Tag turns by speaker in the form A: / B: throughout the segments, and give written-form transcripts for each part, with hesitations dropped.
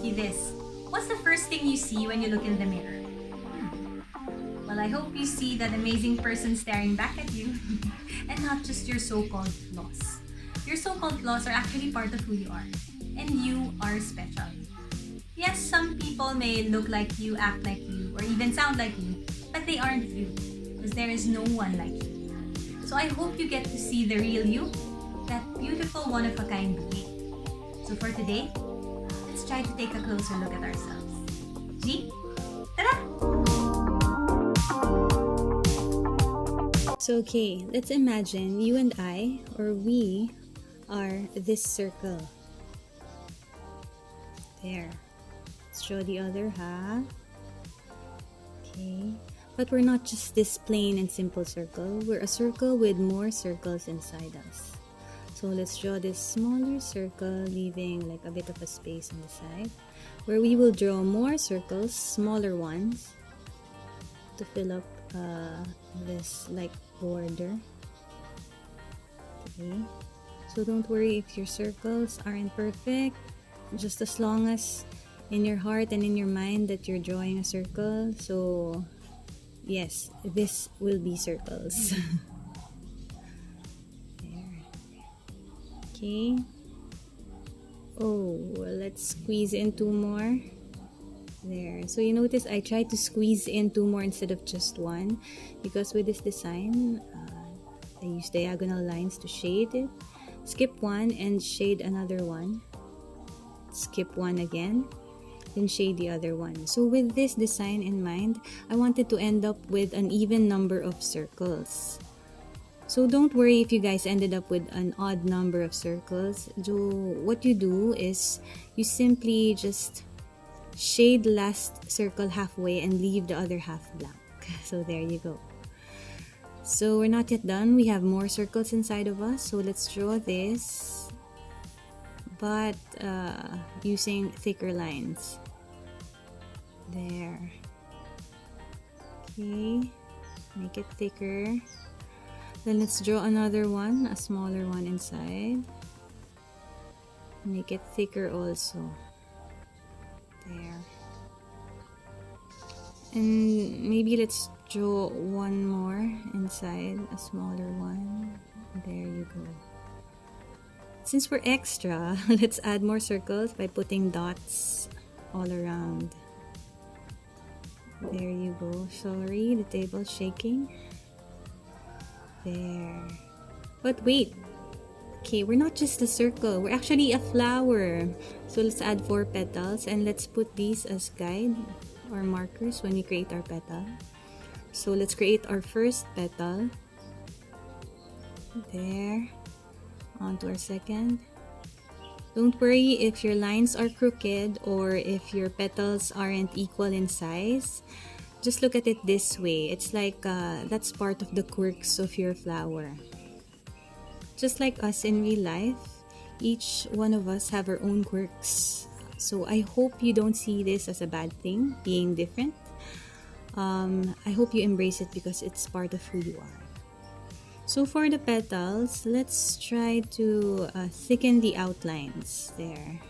A: you this. What's the first thing you see when you look in the mirror? Well, I hope you see that amazing person staring back at you and not just your so-called flaws. Your so-called flaws are actually part of who you are, and you are special. Yes, some people may look like you, act like you, or even sound like you, but they aren't you, because there is no one like you. So I hope you get to see the real you, that beautiful one-of-a-kind being. So for today, let's try to take a closer look at ourselves. G? Tara!
B: So okay, let's imagine you and I, or we, are this circle. There. Let's draw the other half. Okay. But we're not just this plain and simple circle. We're a circle with more circles inside us. So let's draw this smaller circle, leaving like a bit of a space on the side, where we will draw more circles, smaller ones, to fill up this like border. Okay. So don't worry if your circles aren't perfect, just as long as in your heart and in your mind that you're drawing a circle. So yes, this will be circles. There. Okay. Oh, let's squeeze in two more. There. So you notice I tried to squeeze in two more instead of just one, because with this design, I use diagonal lines to shade it. Skip one and shade another one. Skip one again, then shade the other one. So with this design in mind, I wanted to end up with an even number of circles. So don't worry if you guys ended up with an odd number of circles. What you do is you simply just shade the last circle halfway and leave the other half blank. So there you go. So we're not yet done. We have more circles inside of us. So let's draw this, but using thicker lines. There. Okay. Make it thicker. Then let's draw another one, a smaller one inside. Make it thicker also. There. And maybe let's draw one more inside, a smaller one. There you go. Since we're extra, let's add more circles by putting dots all around. There you go. Sorry, the table's shaking. There. But wait. Okay, we're not just a circle. We're actually a flower. So let's add 4 petals and let's put these as guide or markers when we create our petal. So let's create our first petal. There. On to our second. Don't worry if your lines are crooked or if your petals aren't equal in size. Just look at it this way. It's like that's part of the quirks of your flower. Just like us in real life, each one of us have our own quirks. So I hope you don't see this as a bad thing, being different. I hope you embrace it because it's part of who you are. So for the petals, let's try to thicken the outlines there.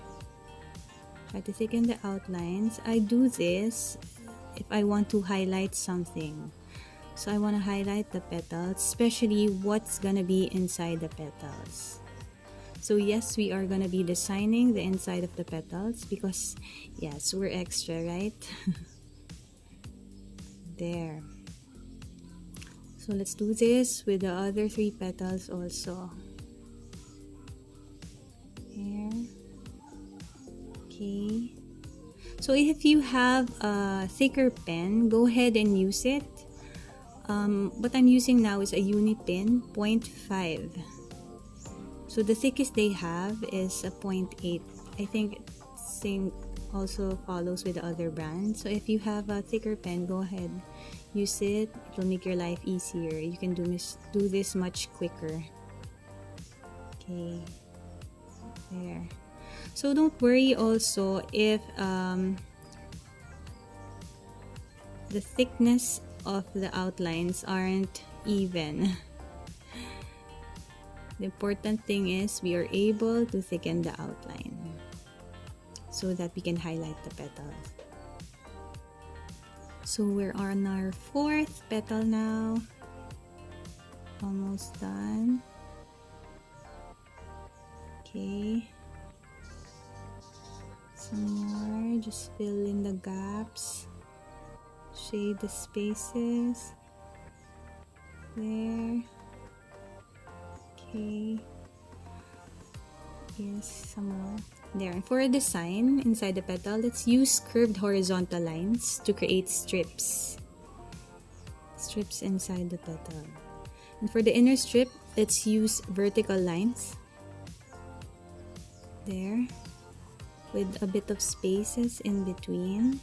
B: Try to thicken the outlines. I do this if I want to highlight something. So I want to highlight the petals, especially what's gonna be inside the petals. So yes, we are gonna be designing the inside of the petals because yes, we're extra, right? There. So let's do this with the other 3 petals also. Here. Okay. So if you have a thicker pen, go ahead and use it. What I'm using now is a uni pen 0.5. So the thickest they have is a 0.8. I think same also follows with the other brands. So if you have a thicker pen, go ahead, use it. It will make your life easier. You can do this much quicker. Okay, there. So don't worry also if the thickness of the outlines aren't even. The important thing is we are able to thicken the outline. so that we can highlight the petals. So we're on our 4th petal now. Almost done. Okay. Some more. Just fill in the gaps. Shade the spaces. There. Okay. Yes, some more. There. And for a design inside the petal, let's use curved horizontal lines to create strips. Strips inside the petal. And for the inner strip, let's use vertical lines. There. With a bit of spaces in between.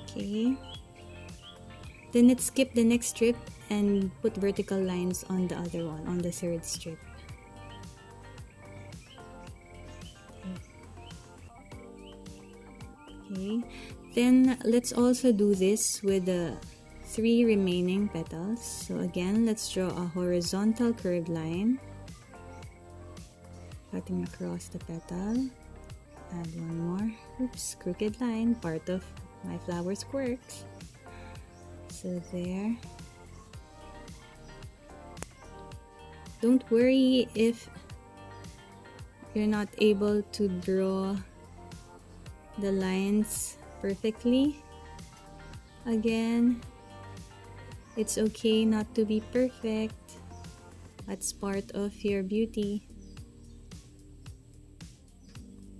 B: Okay. Then let's skip the next strip and put vertical lines on the other one, on the 3rd strip. Okay. Then let's also do this with the 3 remaining petals. So again, let's draw a horizontal curved line, cutting across the petal. Add one more. Oops, crooked line, part of my flower's quirks. So there. Don't worry if you're not able to draw the lines perfectly. Again, it's okay not to be perfect. That's part of your beauty.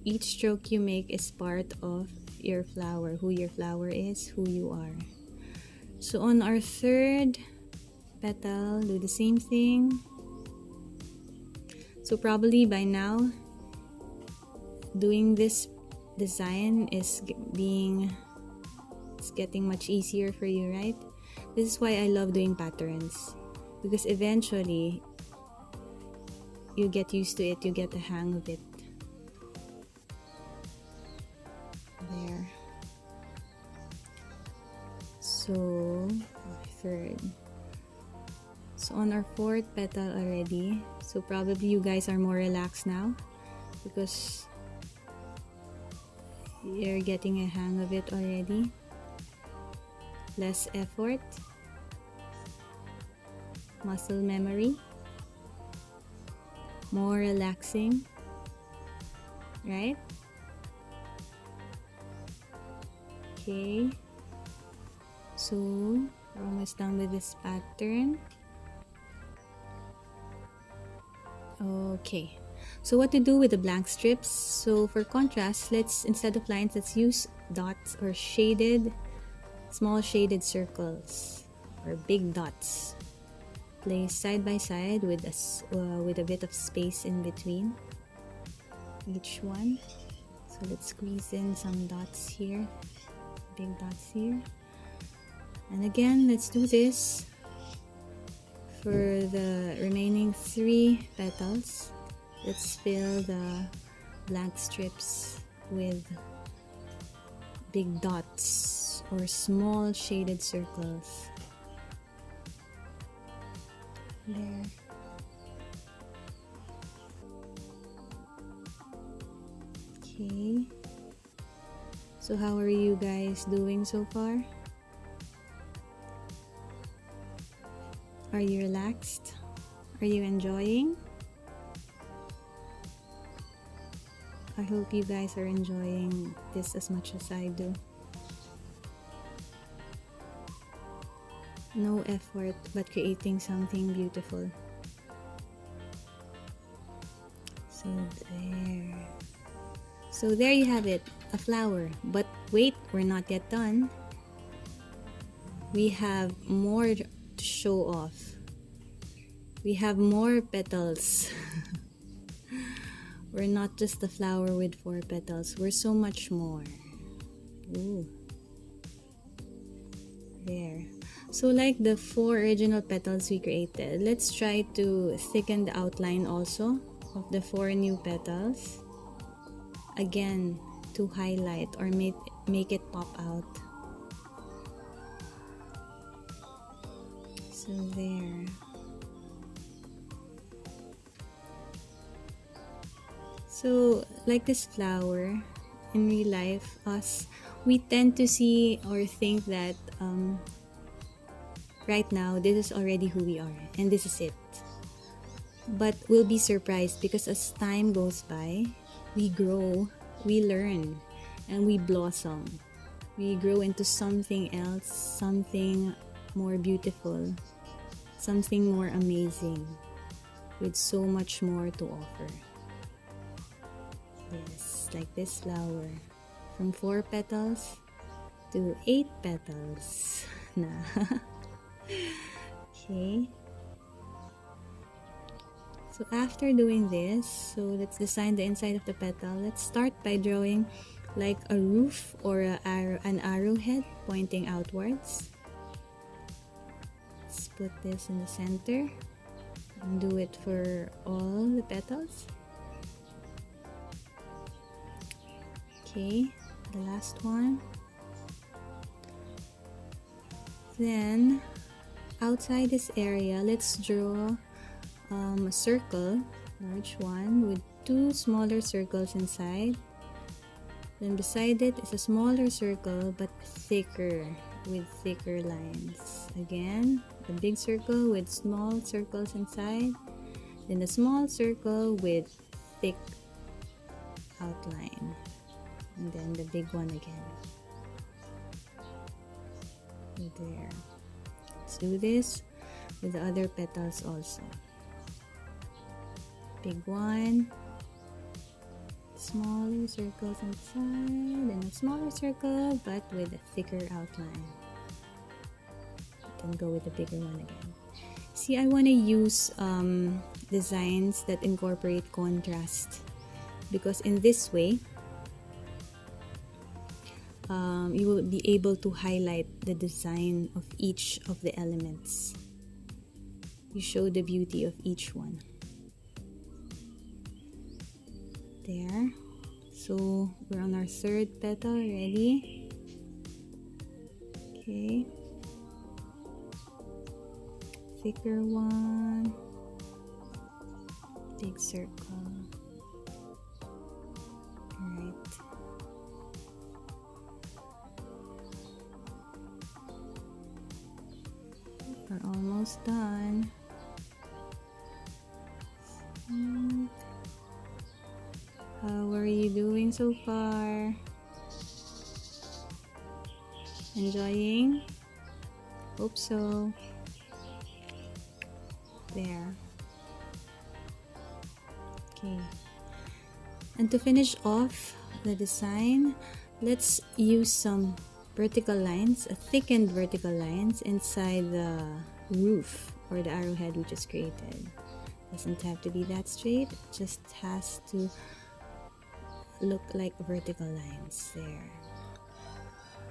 B: Each stroke you make is part of your flower, who your flower is, who you are. So on our 3rd petal, do the same thing. So probably by now, doing this design is getting much easier for you, right? This is why I love doing patterns, because eventually you get used to it, you get the hang of it. There. So, 3rd. So on our 4th petal already. So probably you guys are more relaxed now because you're getting a hang of it already. Less effort. Muscle memory. More relaxing. Right? Okay. So, we're almost done with this pattern. Okay. So what to do with the blank strips? So for contrast, instead of lines, let's use dots or small shaded circles or big dots. Place side by side with a bit of space in between each one. So let's squeeze in some dots here, big dots here. And again, let's do this for the remaining 3 petals. Let's fill the blank strips with big dots or small shaded circles. There. Okay. So how are you guys doing so far? Are you relaxed? Are you enjoying? I hope you guys are enjoying this as much as I do. No effort, but creating something beautiful. So there. So there you have it, a flower. But wait, we're not yet done. We have more to show off. We have more petals. We're not just a flower with 4 petals. We're so much more. Ooh. There. So like the 4 original petals we created, let's try to thicken the outline also of the 4 new petals. Again, to highlight or make it pop out. So there. So, like this flower, in real life, we tend to see or think that right now, this is already who we are, and this is it. But we'll be surprised because as time goes by, we grow, we learn, and we blossom. We grow into something else, something more beautiful, something more amazing, with so much more to offer. Yes, like this flower. From 4 petals to 8 petals na. Okay. So after doing this, so let's design the inside of the petal. Let's start by drawing like a roof or an arrowhead pointing outwards. Let's put this in the center and do it for all the petals. Okay, the last one. Then outside this area, let's draw a circle, large one, with 2 smaller circles inside. Then beside it is a smaller circle but thicker, with thicker lines. Again, a big circle with small circles inside. Then a small circle with thick outline. And then the big one again. There. Let's do this with the other petals also. Big one, smaller circles inside, and a smaller circle but with a thicker outline. Then go with the bigger one again. See, I want to use designs that incorporate contrast, because in this way you will be able to highlight the design of each of the elements. You show the beauty of each one. There. So we're on our 3rd petal already. Okay. Thicker one. Big circle. Alright. We're almost done. How are you doing so far? Enjoying? Hope so. There. Okay. And to finish off the design, let's use some vertical lines, thickened vertical lines inside the roof or the arrowhead we just created. Doesn't have to be that straight, it just has to look like vertical lines there.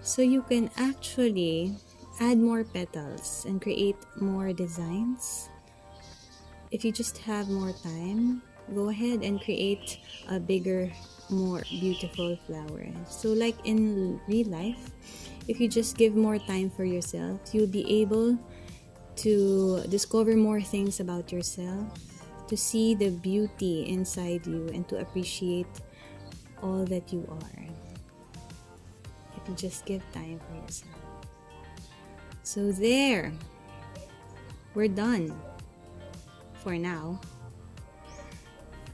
B: So you can actually add more petals and create more designs. If you just have more time, go ahead and create a bigger, more beautiful flower. So like in real life, if you just give more time for yourself, you'll be able to discover more things about yourself, to see the beauty inside you, and to appreciate all that you are. If you just give time for yourself. So there, we're done for now.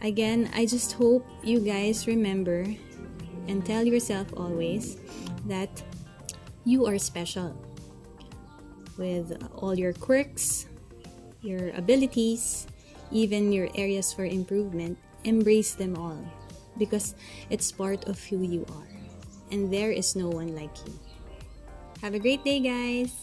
B: Again, I just hope you guys remember and tell yourself always that you are special with all your quirks, your abilities, even your areas for improvement. Embrace them all, because it's part of who you are, and there is no one like you. Have a great day, guys!